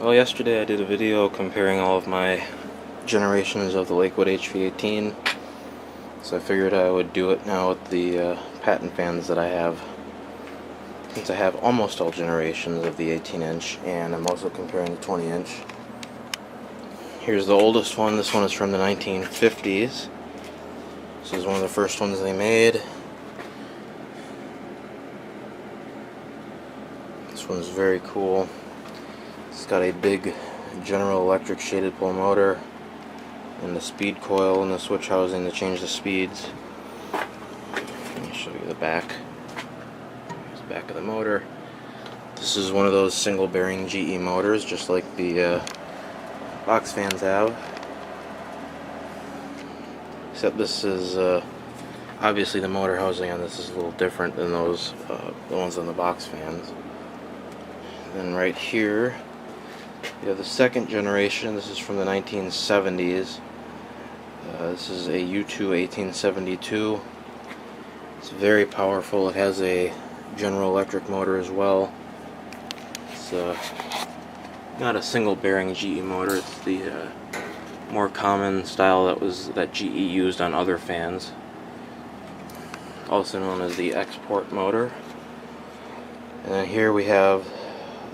Well, yesterday I did a video comparing all of my generations of the Lakewood HV18, so I figured I would do it now with the Patton fans that I have, since I have almost all generations of the 18-inch, and I'm also comparing the 20-inch. Here's the oldest one. This one is from the 1950s. This is one of the first ones they made. This one's very cool. It's got a big General Electric shaded pole motor and the speed coil and the switch housing to change the speeds. Let me show you the back. Here's the back of the motor. This is one of those single bearing GE motors, just like the box fans have. Except this is obviously the motor housing on this is a little different than those the ones on the box fans. And then right here you have the second generation. This is from the 1970s. This is a U2 1872. It's very powerful. It has a General Electric motor as well. It's not a single bearing GE motor. It's the more common style that GE used on other fans, also known as the export motor. And then here we have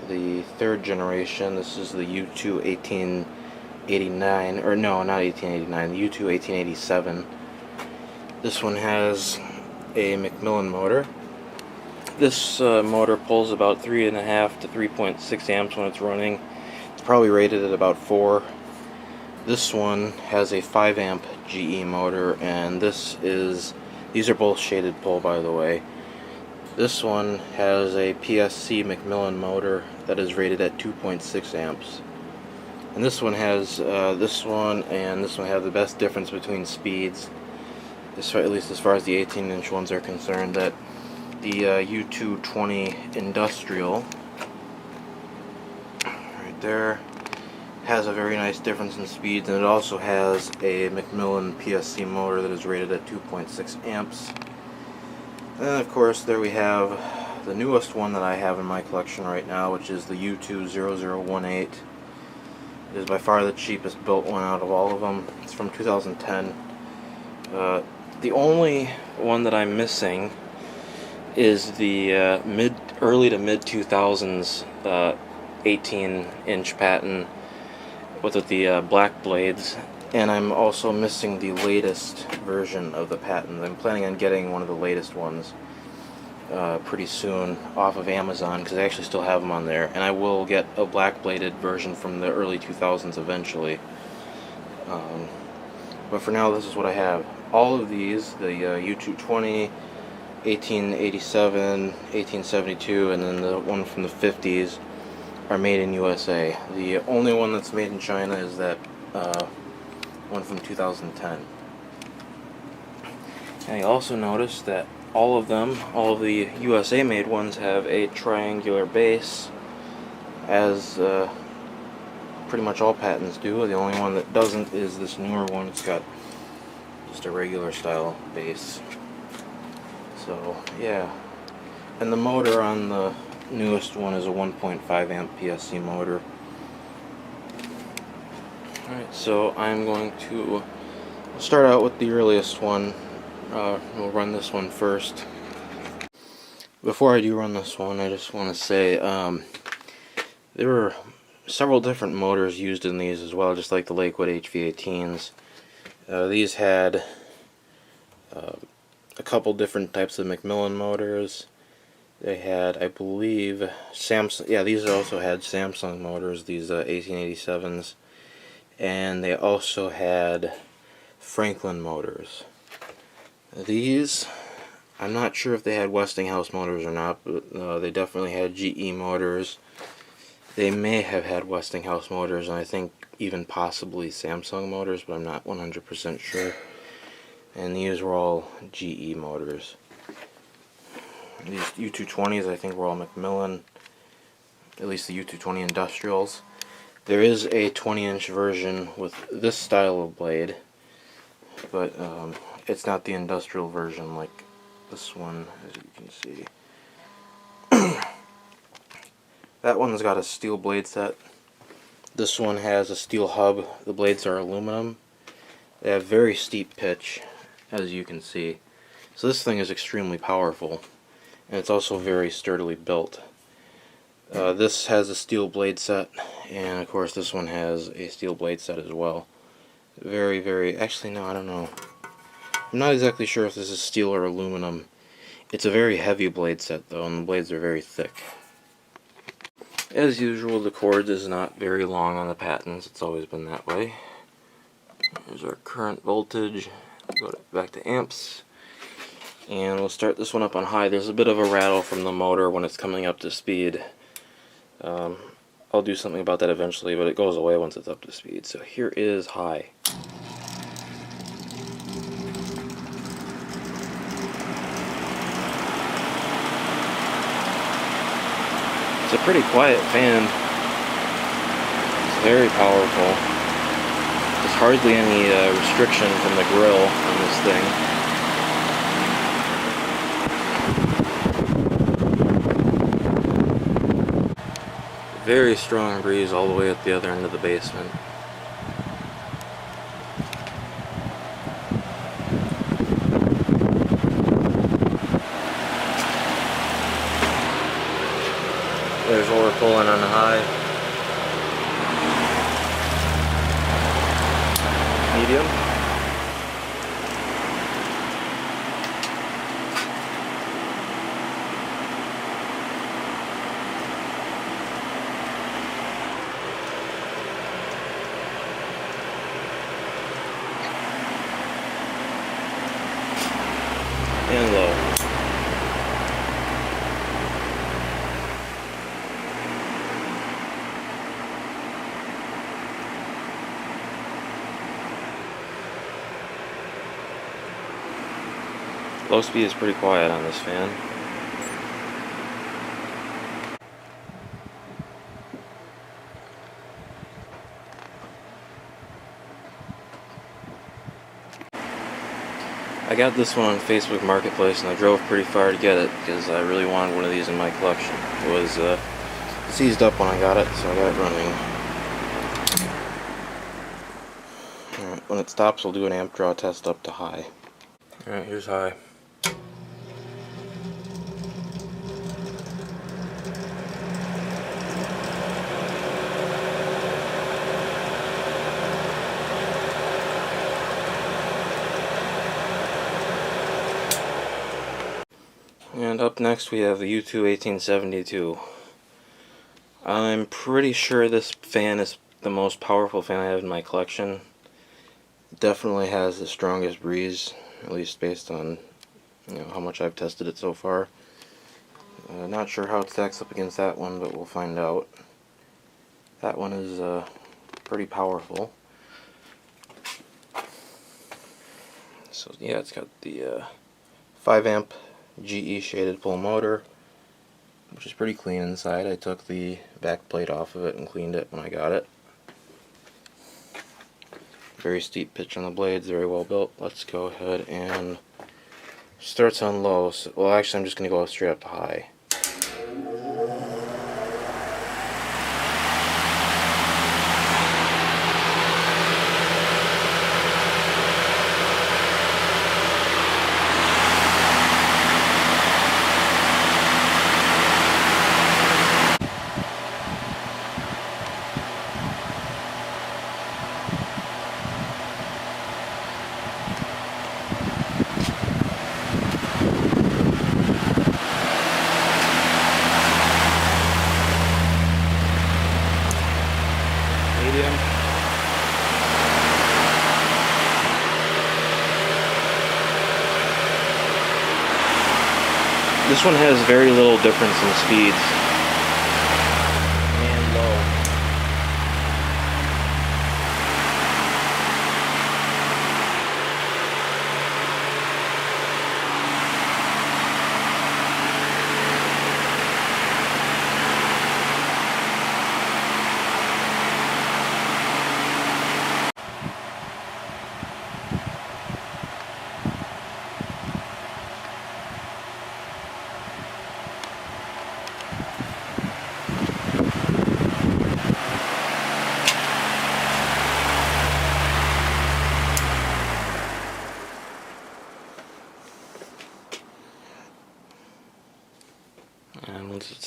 the third generation. This is the U2 1889, or no, not 1889, the U2 1887. This one has a Macmillan motor. This motor pulls about 3.5 to 3.6 amps when it's running. It's probably rated at about 4. This one has a 5 amp GE motor, and these are both shaded pole, by the way. This one has a PSC Macmillan motor that is rated at 2.6 amps. And this one has, this one and this one have the best difference between speeds, at least as far as the 18-inch ones are concerned. That the U220 Industrial, right there, has a very nice difference in speeds, and it also has a Macmillan PSC motor that is rated at 2.6 amps. And then of course there we have the newest one that I have in my collection right now, which is the U2 0018. It is by far the cheapest built one out of all of them. It's from 2010. The only one that I'm missing is the early to mid 2000s 18-inch Patton with the black blades. And I'm also missing the latest version of the Patton. I'm planning on getting one of the latest ones pretty soon off of Amazon, because I actually still have them on there. And I will get a black bladed version from the early 2000s eventually. But for now, this is what I have. All of these, the U220, 1887, 1872, and then the one from the 50s, are made in USA. The only one that's made in China is that one from 2010. And you also notice that all of the USA made ones have a triangular base, as pretty much all Pattons do. The only one that doesn't is this newer one. It's got just a regular style base. So yeah, and the motor on the newest one is a 1.5 amp PSC motor. Alright, so I'm going to start out with the earliest one. We'll run this one first. Before I do run this one, I just want to say there were several different motors used in these as well, just like the Lakewood HV18s. These had a couple different types of Macmillan motors. They had, I believe, Samsung. Yeah, these also had Samsung motors, these 1887s. And they also had Franklin motors. These, I'm not sure if they had Westinghouse motors or not, but they definitely had GE motors. They may have had Westinghouse motors, and I think even possibly Samsung motors, but I'm not 100% sure. And these were all GE motors. These U220s, I think, were all Macmillan, at least the U220 Industrials. There is a 20-inch version with this style of blade, but it's not the industrial version like this one, as you can see. That one's got a steel blade set. This one has a steel hub. The blades are aluminum. They have very steep pitch, as you can see. So this thing is extremely powerful, and it's also very sturdily built. This has a steel blade set, and of course this one has a steel blade set as well. Actually no, I don't know. I'm not exactly sure if this is steel or aluminum. It's a very heavy blade set though, and the blades are very thick. As usual, the cord is not very long on the Pattons. It's always been that way. Here's our current voltage. Back to amps. And we'll start this one up on high. There's a bit of a rattle from the motor when it's coming up to speed. I'll do something about that eventually, but it goes away once it's up to speed. So here is high. It's a pretty quiet fan. It's very powerful. There's hardly any restriction from the grill on this thing. Very strong breeze all the way at the other end of the basement. There's what we're pulling on the high. Medium. And low. Low speed is pretty quiet on this fan. I got this one on Facebook Marketplace, and I drove pretty far to get it because I really wanted one of these in my collection. It was seized up when I got it, so I got it running. Alright, when it stops, we'll do an amp draw test up to high. Alright, here's high. And up next we have the U2 1872. I'm pretty sure this fan is the most powerful fan I have in my collection. It definitely has the strongest breeze, at least based on how much I've tested it so far. Not sure how it stacks up against that one, but we'll find out. That one is pretty powerful. So yeah, it's got the 5 amp GE shaded pull motor, which is pretty clean inside. I took the back plate off of it and cleaned it when I got it. Very steep pitch on the blades, very well built. Let's go ahead and starts on low. So, well, actually, I'm just going to go straight up to high. Medium. This one has very little difference in speeds. And low.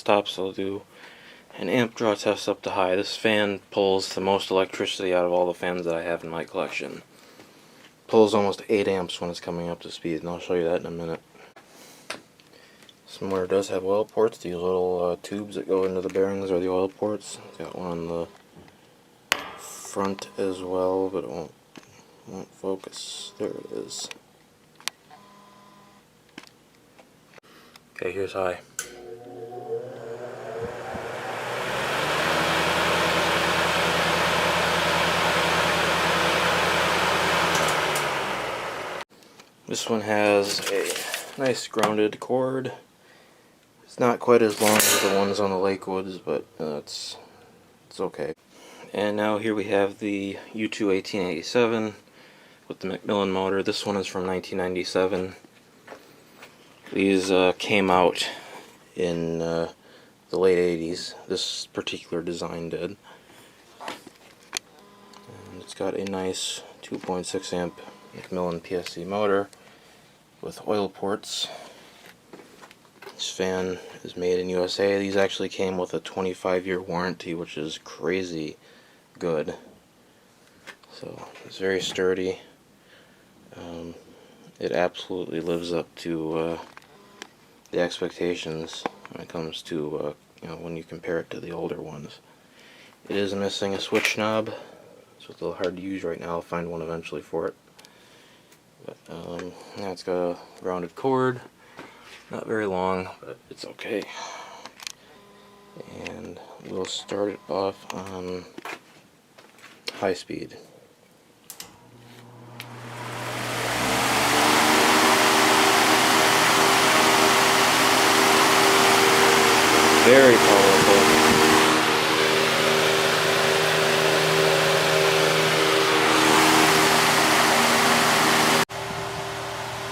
stop, so I'll do an amp draw test up to high. This fan pulls the most electricity out of all the fans that I have in my collection. Pulls almost 8 amps when it's coming up to speed, and I'll show you that in a minute. This motor does have oil ports, these little tubes that go into the bearings are the oil ports. It's got one on the front as well, but it won't focus. There it is. Okay, here's high. This one has a nice grounded cord. It's not quite as long as the ones on the Lakewoods, but it's okay. And now here we have the U2 1887 with the Macmillan motor. This one is from 1997. These came out in the late 80s. This particular design did. And it's got a nice 2.6 amp Macmillan PSC motor with oil ports. This fan is made in USA. These actually came with a 25-year warranty, which is crazy good. So it's very sturdy. It absolutely lives up to the expectations when it comes to when you compare it to the older ones. It is missing a switch knob, so it's a little hard to use right now. I'll find one eventually for it. But yeah, it's got a grounded cord. Not very long, but it's okay. And we'll start it off on high speed. Very powerful.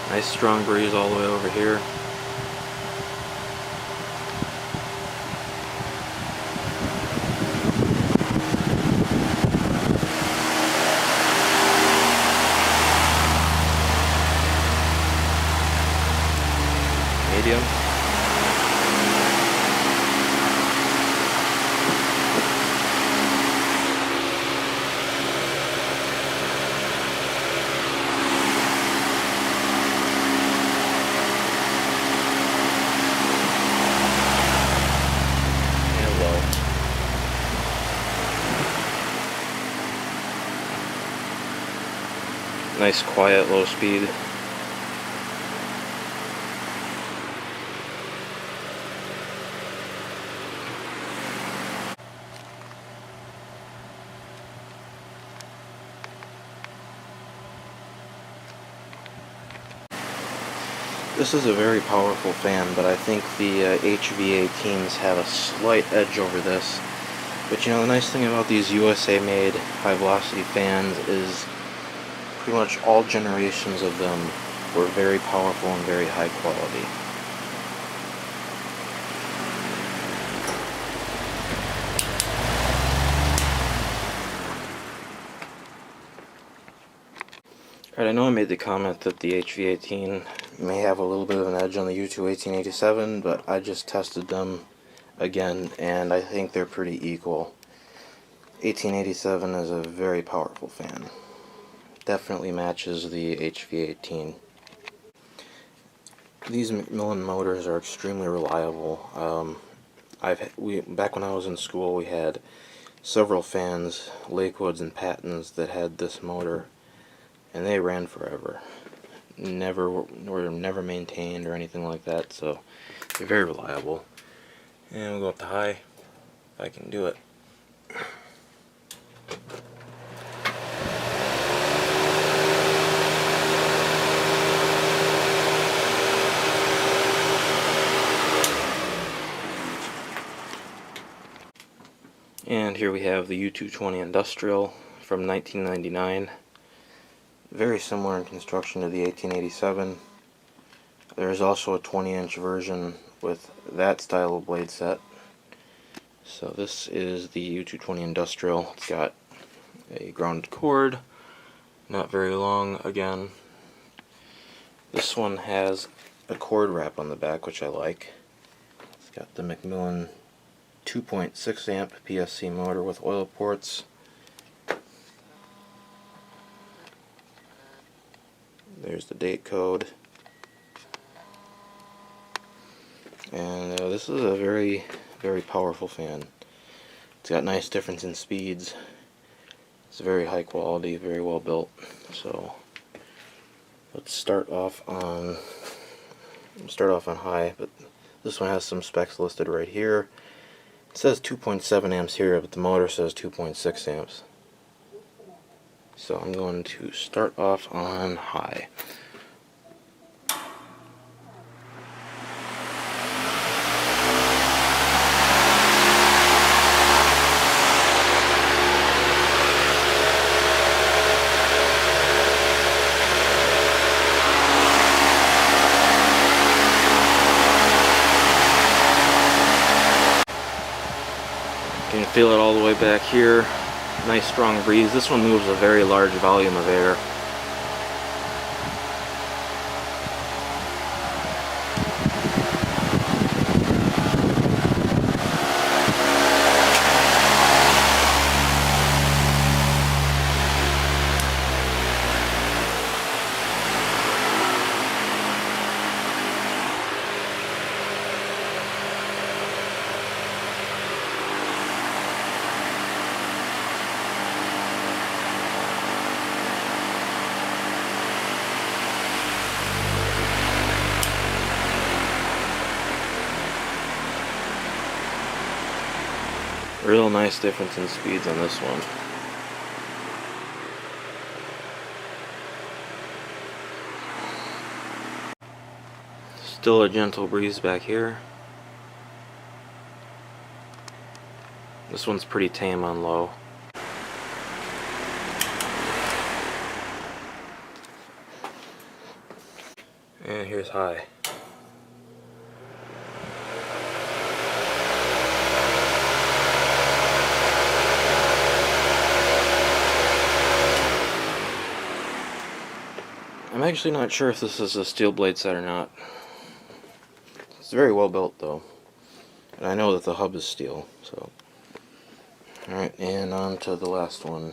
Nice strong breeze all the way over here. Medium. And low. Nice quiet low speed. This is a very powerful fan, but I think the HV18s have a slight edge over this. But you know, the nice thing about these USA made high velocity fans is pretty much all generations of them were very powerful and very high quality. Alright, I know I made the comment that the HV18 may have a little bit of an edge on the U2 1887, but I just tested them again, and I think they're pretty equal. 1887 is a very powerful fan. Definitely matches the HV18. These Macmillan motors are extremely reliable. Back when I was in school, we had several fans, Lakewoods and Pattons, that had this motor, and they ran forever. Were never maintained or anything like that, so they're very reliable. And we'll go up to high, if I can do it. And here we have the U220 Industrial from 1999. Very similar in construction to the 1887. There is also a 20-inch version with that style of blade set. So this is the U220 Industrial. It's got a grounded cord, not very long again. This one has a cord wrap on the back, which I like. It's Got the Macmillan 2.6 amp PSC motor with oil ports. There's the date code. And this is a very, very powerful fan. It's got nice difference in speeds. It's very high quality, very well built. So let's start off on high, but this one has some specs listed right here. It says 2.7 amps here, but the motor says 2.6 amps. So I'm going to start off on high. You can feel it all the way back here. Nice strong breeze. This one moves a very large volume of air. Real nice difference in speeds on this one. Still a gentle breeze back here. This one's pretty tame on low. And here's high. I'm actually not sure if this is a steel blade set or not. It's very well built though. And I know that the hub is steel, so. Alright, and on to the last one.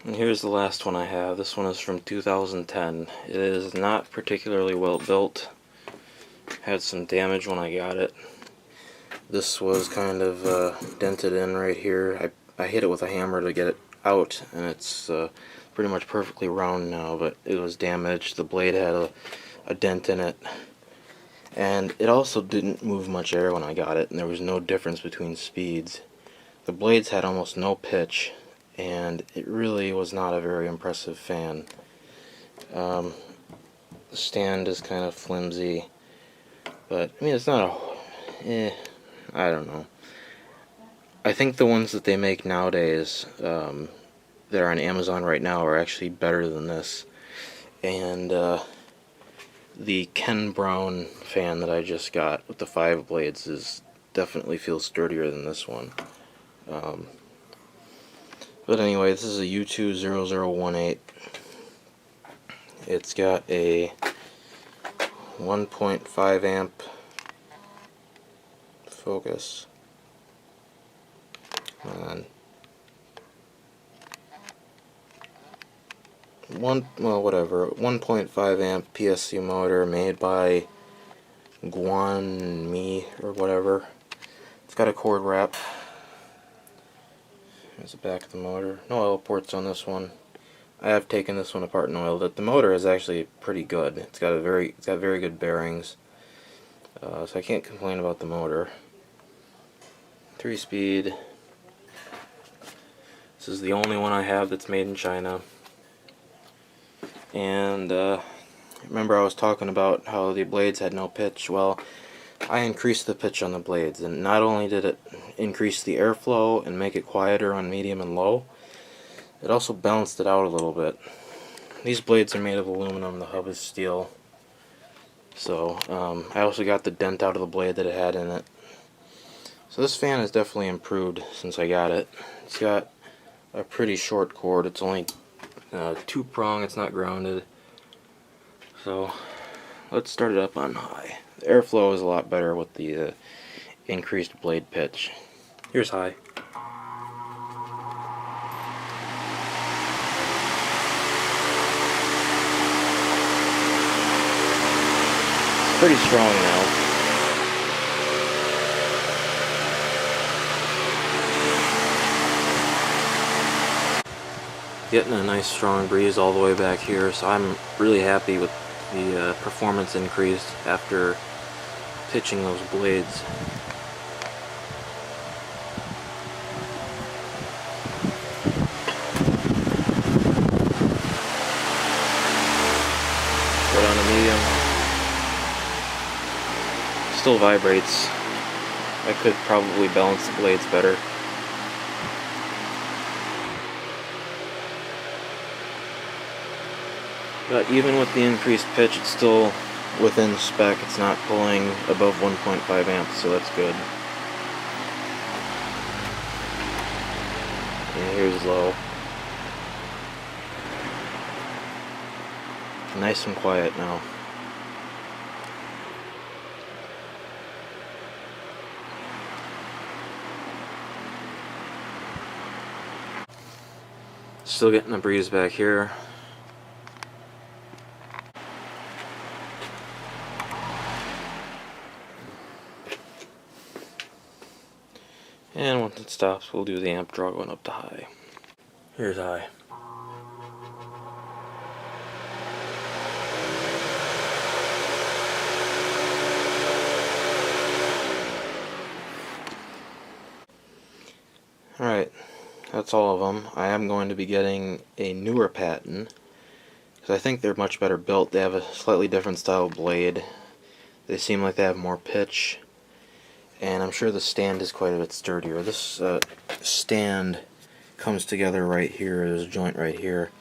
And here's the last one I have. This one is from 2010. It is not particularly well built. Had some damage when I got it. This was kind of dented in right here. I hit it with a hammer to get it out, and it's pretty much perfectly round now, but it was damaged. The blade had a dent in it, and it also didn't move much air when I got it, and there was no difference between speeds. The blades had almost no pitch, and it really was not a very impressive fan. The stand is kind of flimsy, but I mean, it's not I don't know. I think the ones that they make nowadays that are on Amazon right now are actually better than this. And the Ken Brown fan that I just got with the 5 blades definitely feels sturdier than this one. But anyway, this is a U20018. It's got a 1.5 amp focus. Come on. Whatever. 1.5 amp PSC motor made by Guanmi or whatever. It's got a cord wrap. There's the back of the motor. No oil ports on this one. I have taken this one apart and oiled it. The motor is actually pretty good. It's got very good bearings. So I can't complain about the motor. 3-speed. This is the only one I have that's made in China. And remember I was talking about how the blades had no pitch. Well, I increased the pitch on the blades, and not only did it increase the airflow and make it quieter on medium and low, it also balanced it out a little bit. These blades are made of aluminum, the hub is steel. So I also got the dent out of the blade that it had in it. So this fan has definitely improved since I got it. It's got a pretty short cord. It's only 2-prong, it's not grounded. So let's start it up on high. The airflow is a lot better with the increased blade pitch. Here's high. It's pretty strong now. Getting a nice strong breeze all the way back here, so I'm really happy with the performance increase after pitching those blades. Put on a medium. Still vibrates. I could probably balance the blades better. But even with the increased pitch, it's still within spec. It's not pulling above 1.5 amps, so that's good. And here's low. Nice and quiet now. Still getting a breeze back here. And once it stops, we'll do the amp draw going up to high. Here's high. Alright, that's all of them. I am going to be getting a newer Patton, because I think they're much better built. They have a slightly different style blade. They seem like they have more pitch. And I'm sure the stand is quite a bit sturdier. This stand comes together right here. There's a joint right here,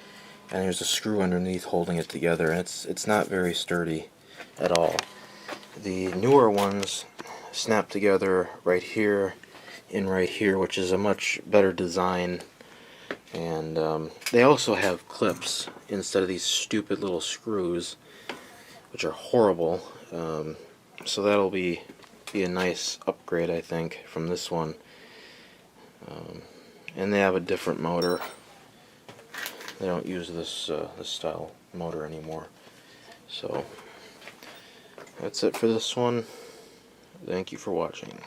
and there's a screw underneath holding it together. And it's not very sturdy at all. The newer ones snap together right here and right here, which is a much better design. And they also have clips instead of these stupid little screws, which are horrible. So that'll be a nice upgrade, I think, from this one. And they have a different motor. They don't use this style motor anymore. So that's it for this one. Thank you for watching.